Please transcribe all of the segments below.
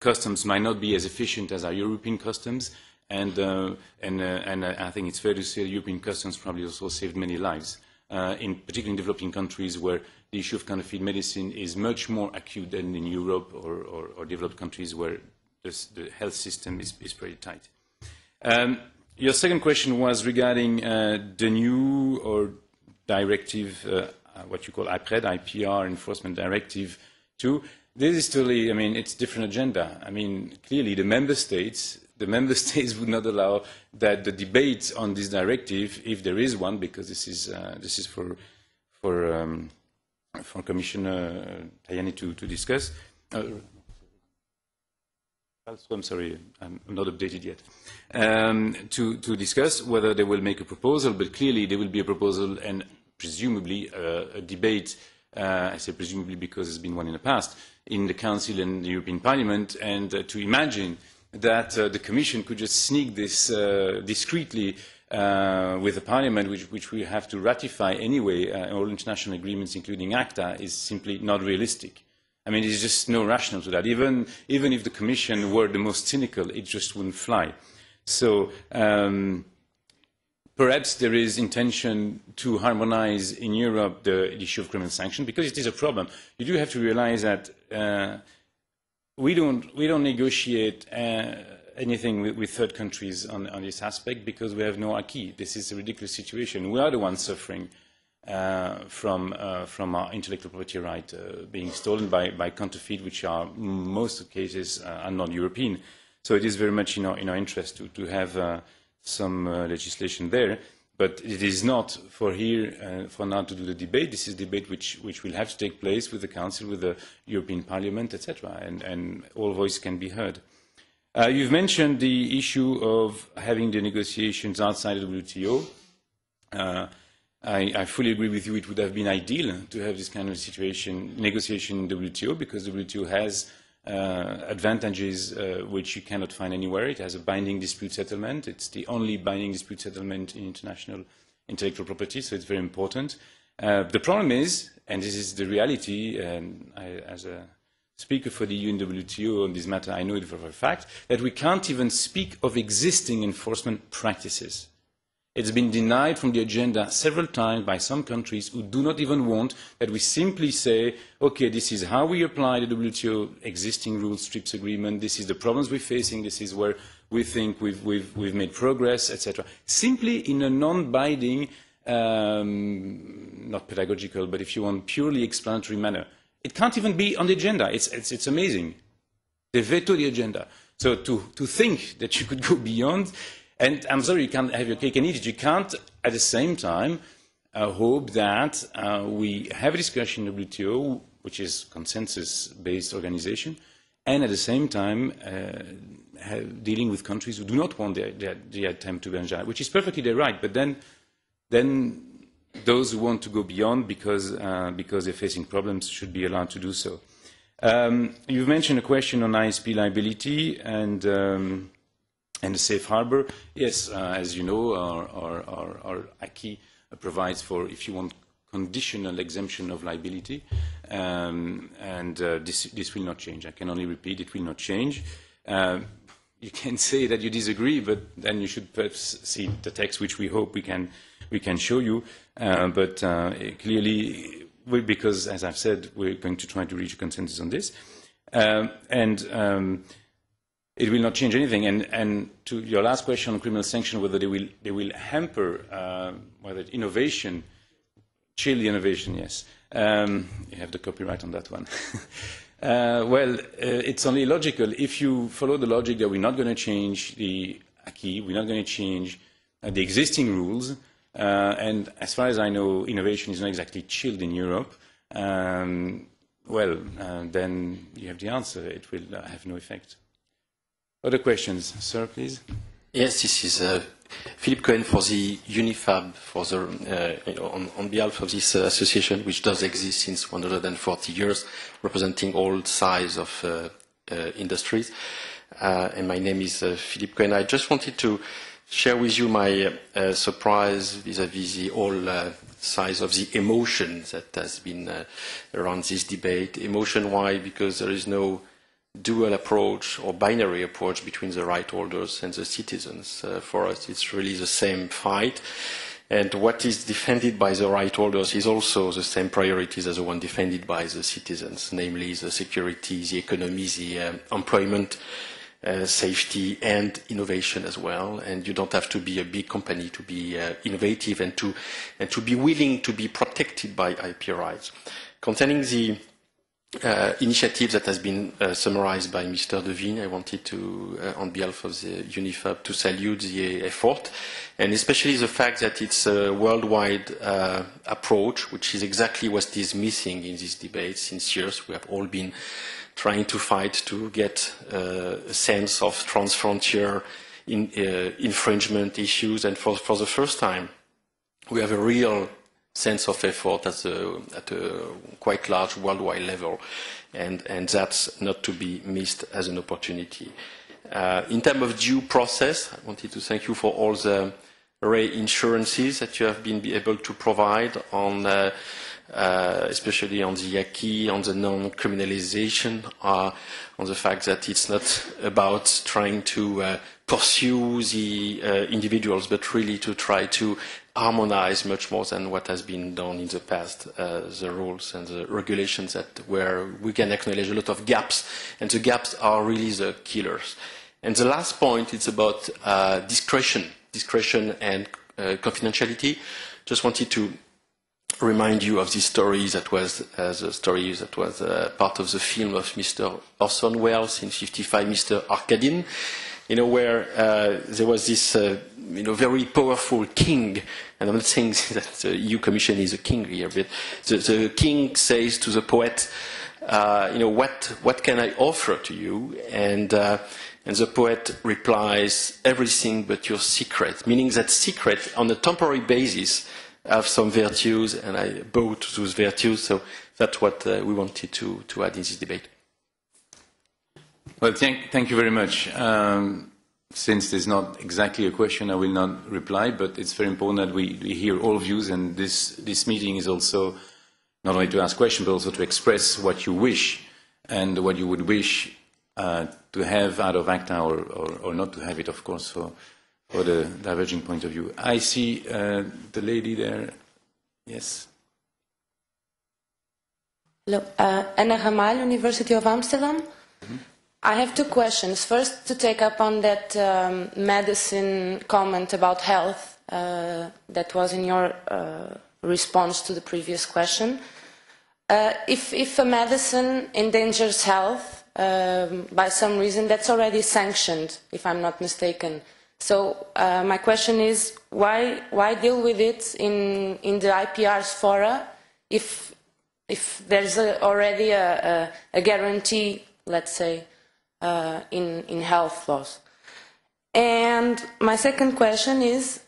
customs might not be as efficient as our European customs, and I think it's fair to say European customs probably also saved many lives, particularly in developing countries where the issue of counterfeit medicine is much more acute than in Europe or developed countries where the health system is pretty tight. Your second question was regarding the new or directive, what you call IPRED, IPR Enforcement Directive 2. This is totally, I mean, it's a different agenda. I mean, clearly the member states would not allow that the debate on this directive, if there is one, because this is for Commissioner Tajani to discuss. I'm sorry, I'm not updated yet. To discuss whether they will make a proposal, but clearly there will be a proposal and presumably a debate. I say presumably because there's been one in the past in the Council and the European Parliament, and to imagine that the Commission could just sneak this discreetly with the Parliament, which we have to ratify anyway, all international agreements, including ACTA, is simply not realistic. I mean, there's just no rationale to that. Even if the Commission were the most cynical, it just wouldn't fly. So perhaps there is intention to harmonize in Europe the issue of criminal sanction, because it is a problem. You do have to realize that we don't negotiate anything with third countries on this aspect because we have no acquis. This is a ridiculous situation. We are the ones suffering from our intellectual property right being stolen by counterfeit, which are, most of the cases, are not European. So it is very much in our interest to have some legislation there. But it is not for now to do the debate. This is a debate which will have to take place with the Council, with the European Parliament, etc., and all voices can be heard. You've mentioned the issue of having the negotiations outside of the WTO. I fully agree with you. It would have been ideal to have this kind of negotiation in the WTO, because the WTO has advantages which you cannot find anywhere. It has a binding dispute settlement. It's the only binding dispute settlement in international intellectual property, so it's very important. The problem is, and this is the reality, and as a speaker for the EU in the WTO on this matter, I know it for a fact, that we can't even speak of existing enforcement practices. It's been denied from the agenda several times by some countries who do not even want that we simply say, okay, this is how we apply the WTO existing rules, TRIPS agreement, this is the problems we're facing, this is where we think we've made progress, etc. Simply in a non-binding, not pedagogical, but if you want, purely explanatory manner. It can't even be on the agenda. It's amazing. They veto the agenda. So to think that you could go beyond. And I'm sorry, you can't have your cake and eat it. You can't, at the same time, hope that we have a discussion in the WTO, which is a consensus-based organization, and at the same time dealing with countries who do not want the attempt to be agile, which is perfectly their right. But then those who want to go beyond because they're facing problems should be allowed to do so. You've mentioned a question on ISP liability and the safe harbor. Yes, as you know, our acquis provides for, if you want, conditional exemption of liability, and this will not change. I can only repeat, it will not change. You can say that you disagree, but then you should perhaps see the text, which we hope we can show you. But clearly, because, as I've said, we're going to try to reach a consensus on this. It will not change anything. And to your last question on criminal sanction, whether they will hamper whether innovation, chill the innovation, yes. You have the copyright on that one. Well, it's only logical. If you follow the logic that we're not going to change the acquis, we're not going to change the existing rules, and as far as I know, innovation is not exactly chilled in Europe, then you have the answer. It will have no effect. Other questions? Sir, please. Yes, this is Philippe Cohen for the UNIFAB, for the, on behalf of this association, which does exist since 140 years, representing all sizes of industries. And my name is Philippe Cohen. I just wanted to share with you my surprise vis-à-vis the whole size of the emotion that has been around this debate. Emotion, why? Because there is no dual approach or binary approach between the right holders and the citizens. For us, it's really the same fight. And what is defended by the right holders is also the same priorities as the one defended by the citizens, namely the security, the economy, the employment, safety, and innovation as well. And you don't have to be a big company to be innovative and to be willing to be protected by IP rights. Concerning the initiative that has been summarized by Mr. Devine, I wanted to, on behalf of the UNIFAB, to salute the effort, and especially the fact that it's a worldwide approach, which is exactly what is missing in this debate since years. We have all been trying to fight to get a sense of transfrontier infringement issues, and for the first time, we have a real sense of effort at a quite large worldwide level, and that's not to be missed as an opportunity. In terms of due process, I wanted to thank you for all the reassurances that you have been able to provide on, especially on the acquis, on the non-criminalization, on the fact that it's not about trying to pursue the individuals, but really to try to harmonize much more than what has been done in the past, the rules and the regulations where we can acknowledge a lot of gaps, and the gaps are really the killers. And the last point, it's about discretion and confidentiality. Just wanted to remind you of this story that was part of the film of Mr. Orson Welles in 1955, Mr. Arkadin, where there was this very powerful king, and I'm not saying that the EU Commission is a king here, but the king says to the poet, what can I offer to you? And the poet replies, everything but your secret, meaning that secret on a temporary basis have some virtues, and I bow to those virtues, so that's what we wanted to add in this debate. Well, thank you very much. Since there's not exactly a question, I will not reply, but it's very important that we hear all views, and this meeting is also not only to ask questions, but also to express what you wish and what you would wish to have out of ACTA or not to have it, of course, for the diverging point of view. I see the lady there. Yes. Hello. Anna Hamal, University of Amsterdam. Mm-hmm. I have two questions. First, to take up on that medicine comment about health that was in your response to the previous question. If a medicine endangers health by some reason, that's already sanctioned, if I'm not mistaken. So my question is, why deal with it in the IPR's fora if there's already a guarantee, let's say, in health laws? And my second question is,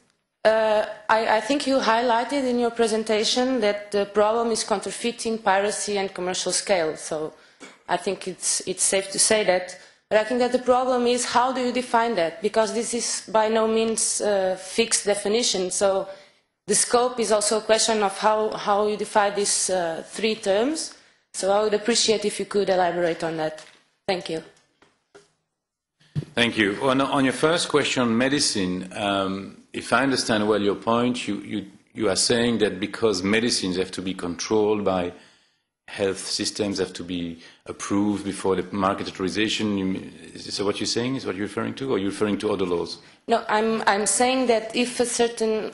I think you highlighted in your presentation that the problem is counterfeiting, piracy and commercial scale. So I think it's safe to say that. But I think that the problem is, how do you define that? Because this is by no means a fixed definition. So the scope is also a question of how you define these three terms. So I would appreciate if you could elaborate on that. Thank you. Thank you. On your first question on medicine, if I understand well your point, you are saying that because medicines have to be controlled by health systems, have to be approved before the market authorization, is what you're saying, is what you're referring to, or are you referring to other laws? No, I'm saying that if a certain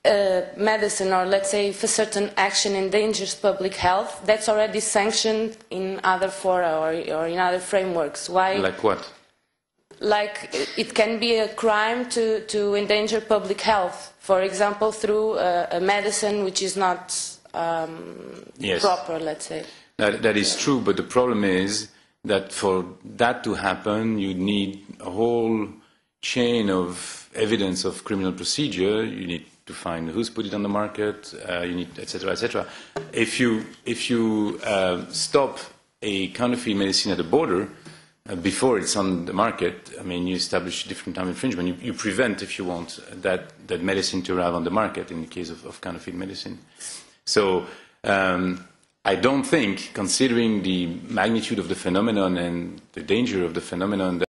medicine, or let's say if a certain action endangers public health, that's already sanctioned in other fora or in other frameworks. Why? Like what? Like it can be a crime to endanger public health, for example, through a medicine which is not proper, let's say. That is true, but the problem is that for that to happen, you need a whole chain of evidence of criminal procedure. You need to find who's put it on the market, you need, etc., etc. If you stop a counterfeit medicine at the border, before it's on the market, I mean, you establish a different type of infringement. You prevent, if you want, that medicine to arrive on the market in the case of counterfeit medicine. So I don't think, considering the magnitude of the phenomenon and the danger of the phenomenon,